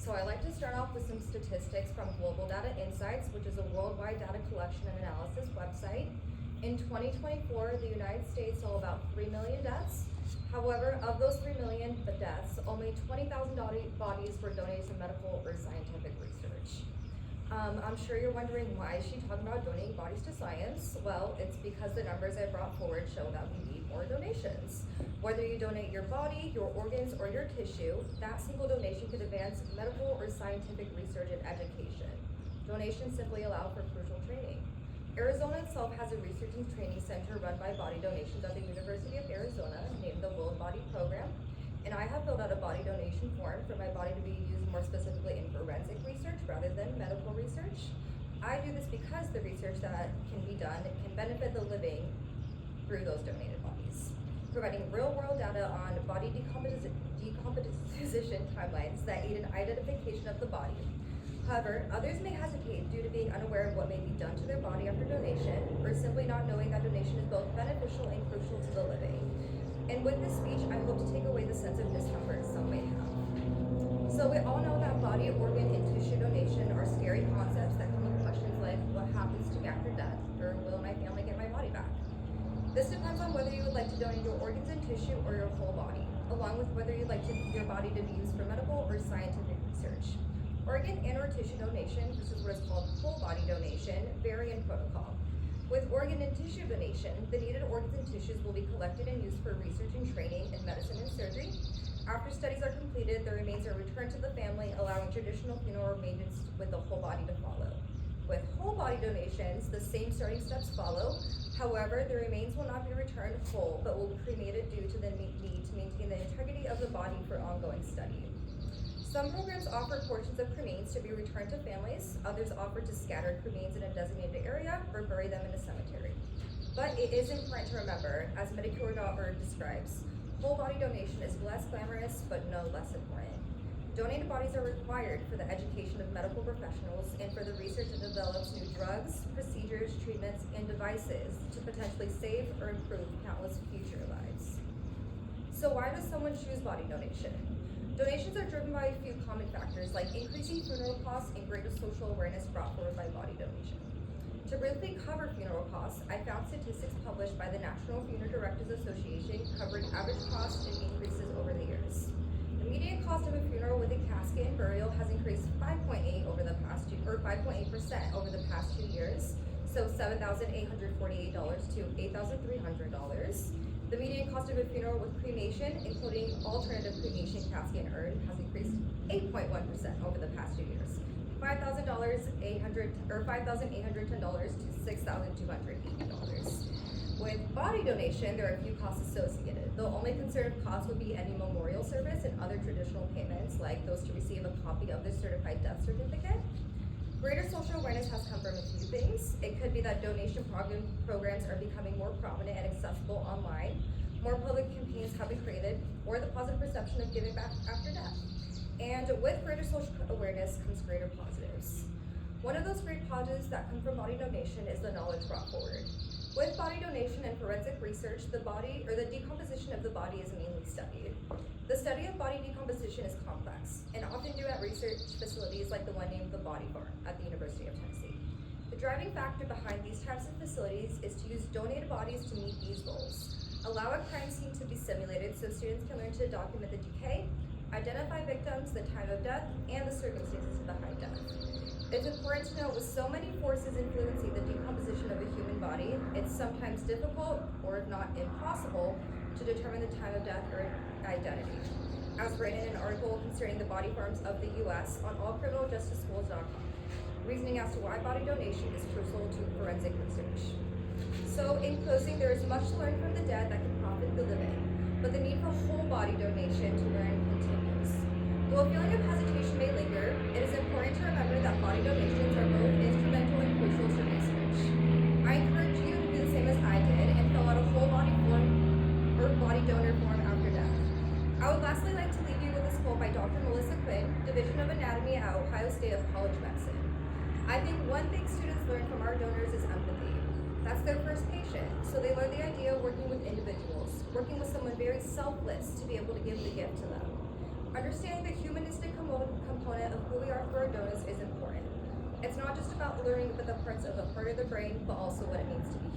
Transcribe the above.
So I like to start off with some statistics from Global Data Insights, which is a worldwide data collection and analysis website. In 2024, the United States saw about 3 million deaths. However, of those 3 million deaths, only 20,000 bodies were donated to medical or scientific research. I'm sure you're wondering, why is she talking about donating bodies to science? Well, it's because the numbers I brought forward show that we need more donations. Whether you donate your body, your organs, or your tissue, that single donation could advance medical or scientific research and education. Donations simply allow for crucial training. Arizona itself has a research and training center run by body donations at the University of Arizona named the World Body Program. And I have filled out a body donation form for my body to be used more specifically in forensic research rather than medical research. I do this because the research that can be done can benefit the living through those donated bodies, providing real-world data on body decomposition timelines that aid in identification of the body. However, others may hesitate due to being unaware of what may be done to their body after donation, or simply not knowing that donation is both beneficial and crucial to the living. And with this speech, I hope to take away the sense of discomfort some may have. So we all know that body, organ, and tissue donation are scary concepts that come with questions like, what happens to me after death? Or will my family get my body back? This depends on whether you would like to donate your organs and tissue or your whole body, along with whether you'd like your body to be used for medical or scientific research. Organ and or tissue donation, this is what is called whole body donation, vary in protocol. With organ and tissue donation, the needed organs and tissues will be collected and used for research and training in medicine and surgery. After studies are completed, the remains are returned to the family, allowing traditional funeral arrangements with the whole body to follow. With whole body donations, the same starting steps follow. However, the remains will not be returned whole, but will be cremated due to the need to maintain the integrity of the body for ongoing study. Some programs offer portions of cremains to be returned to families, others offer to scatter cremains in a designated area or bury them in a cemetery. But it is important to remember, as Medicare.org describes, whole body donation is less glamorous but no less important. Donated bodies are required for the education of medical professionals and for the research that develops new drugs, procedures, treatments, and devices to potentially save or improve countless future lives. So why does someone choose body donation? Donations are driven by a few common factors like increasing funeral costs and greater social awareness brought forward by body donation. To briefly cover funeral costs, I found statistics published by the National Funeral Directors Association covering average costs and increases over the years. The median cost of a funeral with a casket and burial has increased 5.8% over the past 2 years, so $7,848 to $8,300. The median cost of a funeral with cremation, including alternative cremation, casket, and urn, has increased 8.1% over the past 2 years, $5,810 to $6,280. With body donation, there are a few costs associated. The only considered cost would be any memorial service and other traditional payments, like those to receive a copy of the certified death certificate. Greater social awareness has come from a few things. It could be that donation programs are becoming more prominent and accessible online. More public campaigns have been created, or the positive perception of giving back after death. And with greater social awareness comes greater positives. One of those great positives that come from body donation is the knowledge brought forward. With body donation and forensic research, the body or the decomposition of the body is mainly studied. The study of body decomposition is complex and often due at research facilities like the one named the Body Farm at the University of Tennessee. The driving factor behind these types of facilities is to use donated bodies to meet these goals. Allow a crime scene to be simulated so students can learn to document the decay, identify victims, the time of death, and the circumstances behind death. It's important to note with so many forces influencing the decomposition of a human body, it's sometimes difficult, or if not impossible, to determine the time of death or identity. As written in an article concerning the body farms of the U.S. on allcriminaljusticeschools.com, reasoning as to why body donation is crucial to forensic research. So in closing, there is much to learn from the dead that can profit the living, but the need for whole body donation to learn continues. Though a feeling of hesitation may linger, it is important to remember that body donations are both instrumental and crucial to research. I encourage you to do the same as I did and fill out a whole body form or body donor form after death. I would lastly like to leave you with this quote by Dr. Melissa Quinn, Division of Anatomy at Ohio State College of Medicine. I think one thing students learn from our donors is empathy. That's their first patient, so they learn the idea of working with individuals, working with someone very selfless to be able to give the gift to them. Understanding the humanistic component of who we are for our donors is important. It's not just about learning about the parts of the heart of the brain, but also what it means to be